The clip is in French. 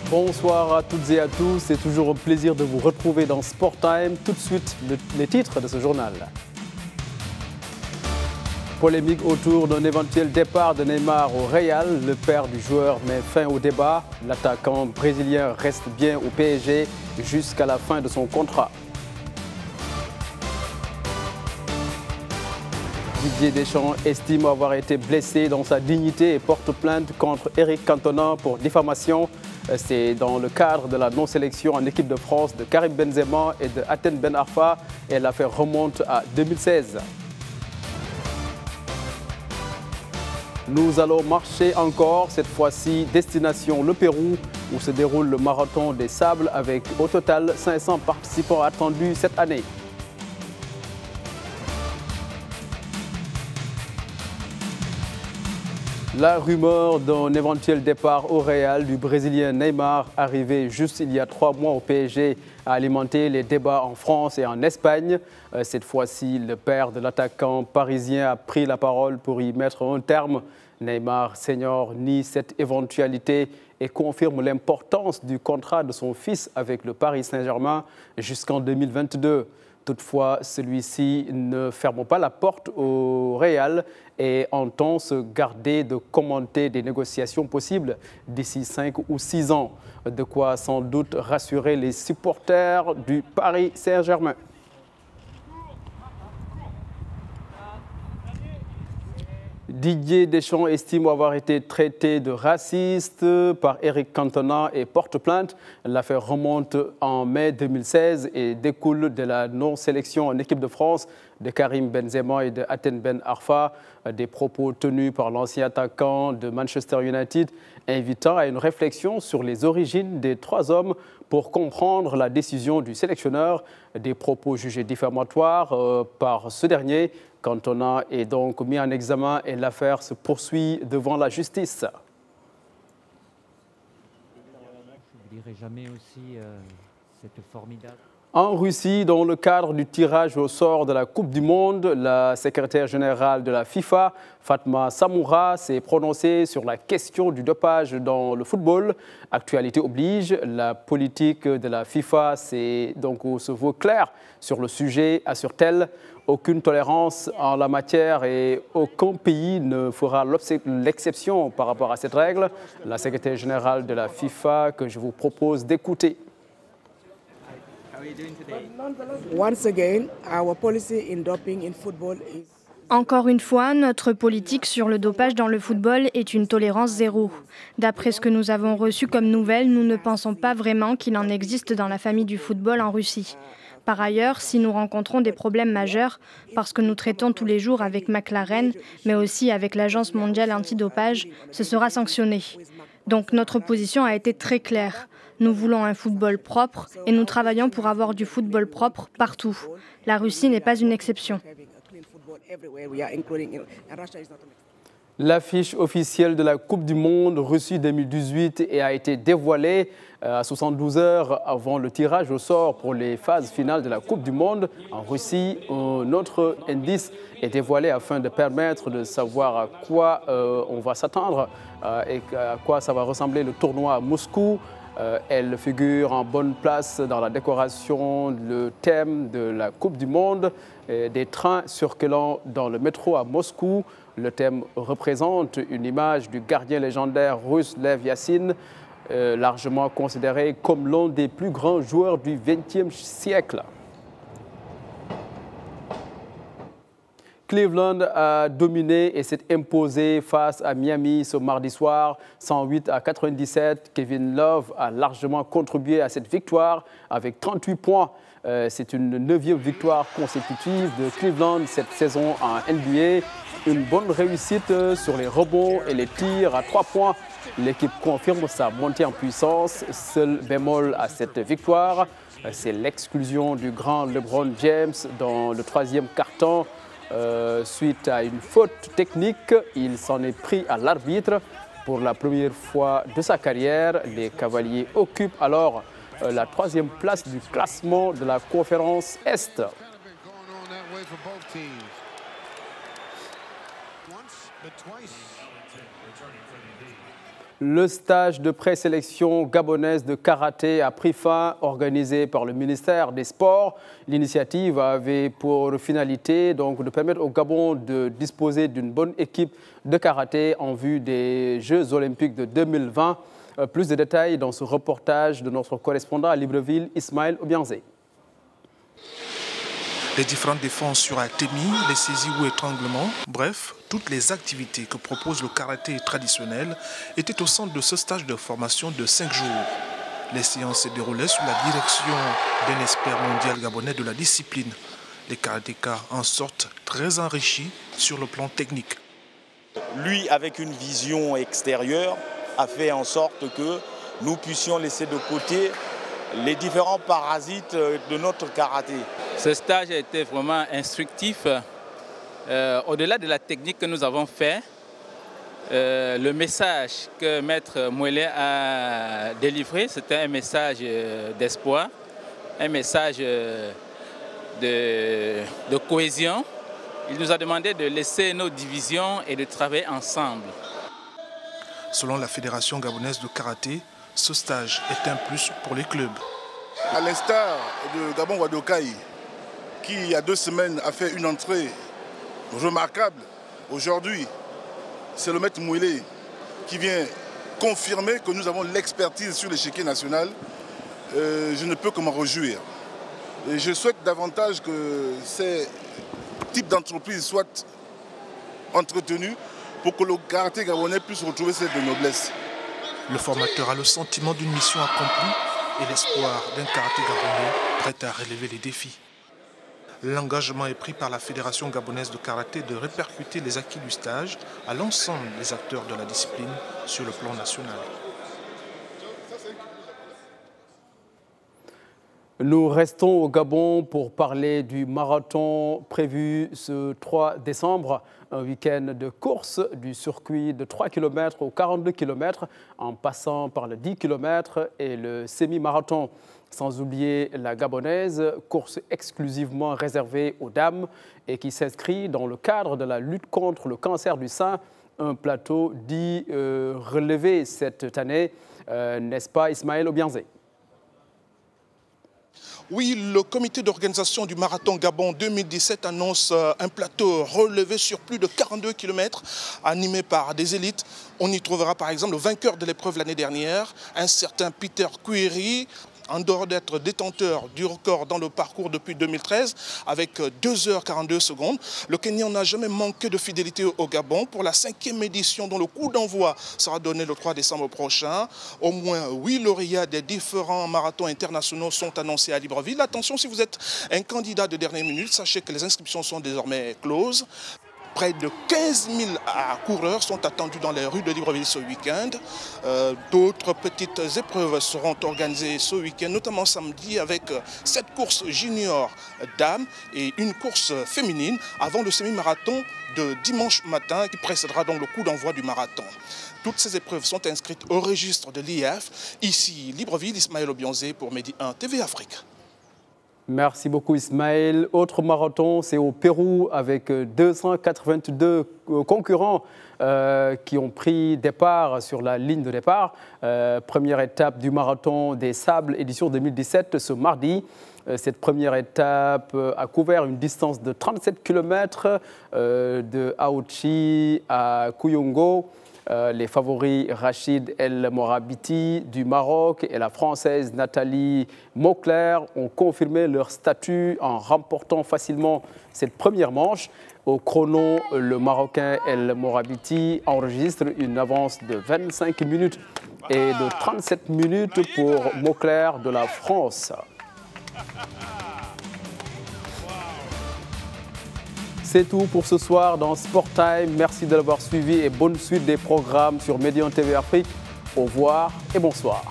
Bonsoir à toutes et à tous, c'est toujours un plaisir de vous retrouver dans Sport Time. Tout de suite, les titres de ce journal. Polémique autour d'un éventuel départ de Neymar au Real. Le père du joueur met fin au débat. L'attaquant brésilien reste bien au PSG jusqu'à la fin de son contrat. Didier Deschamps estime avoir été blessé dans sa dignité et porte plainte contre Eric Cantona pour diffamation. C'est dans le cadre de la non-sélection en équipe de France de Karim Benzema et de Hatem Ben Arfa. Et l'affaire remonte à 2016. Nous allons marcher encore, cette fois-ci destination le Pérou, où se déroule le marathon des sables avec au total 500 participants attendus cette année. La rumeur d'un éventuel départ au Real du Brésilien Neymar, arrivé juste il y a 3 mois au PSG, a alimenté les débats en France et en Espagne. Cette fois-ci, le père de l'attaquant parisien a pris la parole pour y mettre un terme. Neymar Senior nie cette éventualité et confirme l'importance du contrat de son fils avec le Paris Saint-Germain jusqu'en 2022. Toutefois, celui-ci ne ferme pas la porte au Real et entend se garder de commenter des négociations possibles d'ici 5 ou 6 ans. De quoi sans doute rassurer les supporters du Paris Saint-Germain. Didier Deschamps estime avoir été traité de raciste par Eric Cantona et porte plainte. L'affaire remonte en mai 2016 et découle de la non-sélection en équipe de France de Karim Benzema et de Hatem Ben Arfa, des propos tenus par l'ancien attaquant de Manchester United, invitant à une réflexion sur les origines des 3 hommes pour comprendre la décision du sélectionneur, des propos jugés diffamatoires par ce dernier. Cantona est donc mis en examen et l'affaire se poursuit devant la justice. Je n'oublierai jamais aussi cette formidable... En Russie, dans le cadre du tirage au sort de la Coupe du Monde, la secrétaire générale de la FIFA, Fatma Samoura, s'est prononcée sur la question du dopage dans le football. Actualité oblige, la politique de la FIFA se veut claire sur le sujet, assure-t-elle. Aucune tolérance en la matière et aucun pays ne fera l'exception par rapport à cette règle. La secrétaire générale de la FIFA que je vous propose d'écouter. Encore une fois, notre politique sur le dopage dans le football est une tolérance zéro. D'après ce que nous avons reçu comme nouvelles, nous ne pensons pas vraiment qu'il en existe dans la famille du football en Russie. Par ailleurs, si nous rencontrons des problèmes majeurs, parce que nous traitons tous les jours avec McLaren, mais aussi avec l'Agence mondiale antidopage, ce sera sanctionné. Donc notre position a été très claire. Nous voulons un football propre et nous travaillons pour avoir du football propre partout. La Russie n'est pas une exception. L'affiche officielle de la Coupe du Monde Russie 2018 a été dévoilée à 72 heures avant le tirage au sort pour les phases finales de la Coupe du Monde. En Russie, un autre indice est dévoilé afin de permettre de savoir à quoi on va s'attendre et à quoi ça va ressembler le tournoi à Moscou. Elle figure en bonne place dans la décoration, le thème de la Coupe du Monde, des trains circulant dans le métro à Moscou. Le thème représente une image du gardien légendaire russe Lev Yassin, largement considéré comme l'un des plus grands joueurs du XXe siècle. Cleveland a dominé et s'est imposé face à Miami ce mardi soir, 108-97. Kevin Love a largement contribué à cette victoire avec 38 points. C'est une 9e victoire consécutive de Cleveland cette saison en NBA. Une bonne réussite sur les rebonds et les tirs à 3 points. L'équipe confirme sa montée en puissance. Seul bémol à cette victoire, c'est l'exclusion du grand LeBron James dans le 3e quart-temps. Suite à une faute technique, il s'en est pris à l'arbitre. Pour la première fois de sa carrière, les Cavaliers occupent alors la 3e place du classement de la conférence Est. Le stage de présélection gabonaise de karaté a pris fin, organisé par le ministère des Sports. L'initiative avait pour finalité de permettre au Gabon de disposer d'une bonne équipe de karaté en vue des Jeux olympiques de 2020. Plus de détails dans ce reportage de notre correspondant à Libreville, Ismaël Obianzé. Les différentes défenses sur atémie, les saisies ou étranglements, bref, toutes les activités que propose le karaté traditionnel étaient au centre de ce stage de formation de 5 jours. Les séances se déroulaient sous la direction d'un expert mondial gabonais de la discipline. Les karatékas en sortent très enrichis sur le plan technique. Lui, avec une vision extérieure, a fait en sorte que nous puissions laisser de côté les différents parasites de notre karaté. Ce stage a été vraiment instructif. Au-delà de la technique que nous avons fait, le message que Maître Mouelé a délivré, c'était un message d'espoir, un message de cohésion. Il nous a demandé de laisser nos divisions et de travailler ensemble. Selon la Fédération gabonaise de karaté, ce stage est un plus pour les clubs. À l'instar de Gabon Wadokai, qui il y a 2 semaines a fait une entrée remarquable, aujourd'hui, c'est le maître Mouelé qui vient confirmer que nous avons l'expertise sur l'échiquier national. Je ne peux que m'en réjouir. Et je souhaite davantage que ces types d'entreprises soient entretenus pour que le karaté gabonais puisse retrouver cette noblesse. Le formateur a le sentiment d'une mission accomplie et l'espoir d'un karaté gabonais prêt à relever les défis. L'engagement est pris par la Fédération gabonaise de karaté de répercuter les acquis du stage à l'ensemble des acteurs de la discipline sur le plan national. Nous restons au Gabon pour parler du marathon prévu ce 3 décembre. Un week-end de course du circuit de 3 km au 42 km en passant par le 10 km et le semi-marathon. Sans oublier la gabonaise, course exclusivement réservée aux dames et qui s'inscrit dans le cadre de la lutte contre le cancer du sein. Un plateau dit relevé cette année, n'est-ce pas Ismaël Obianzé? Oui, le comité d'organisation du Marathon Gabon 2017 annonce un plateau relevé sur plus de 42 km animé par des élites. On y trouvera par exemple le vainqueur de l'épreuve l'année dernière, un certain Peter Query, en dehors d'être détenteur du record dans le parcours depuis 2013 avec 2h42 secondes. Le Kenyan n'a jamais manqué de fidélité au Gabon pour la 5e édition dont le coup d'envoi sera donné le 3 décembre prochain. Au moins 8 lauréats des différents marathons internationaux sont annoncés à Libreville. Attention, si vous êtes un candidat de dernière minute, sachez que les inscriptions sont désormais closes. Près de 15 000 coureurs sont attendus dans les rues de Libreville ce week-end. D'autres petites épreuves seront organisées ce week-end, notamment samedi avec 7 courses juniors dames et une course féminine avant le semi-marathon de dimanche matin qui précédera donc le coup d'envoi du marathon. Toutes ces épreuves sont inscrites au registre de l'IF. Ici, Libreville, Ismaël Obianzé pour Medi 1 TV Afrique. Merci beaucoup Ismaël. Autre marathon, c'est au Pérou avec 282 concurrents qui ont pris départ sur la ligne de départ. Première étape du marathon des Sables, édition 2017, ce mardi. Cette première étape a couvert une distance de 37 km de Aochi à Kuyungo. Les favoris Rachid El Morabiti du Maroc et la Française Nathalie Mauclair ont confirmé leur statut en remportant facilement cette première manche. Au chrono, le Marocain El Morabiti enregistre une avance de 25 minutes et de 37 minutes pour Mauclair de la France. C'est tout pour ce soir dans Sport Time. Merci de l'avoir suivi et bonne suite des programmes sur Medi 1 TV Afrique. Au revoir et bonsoir.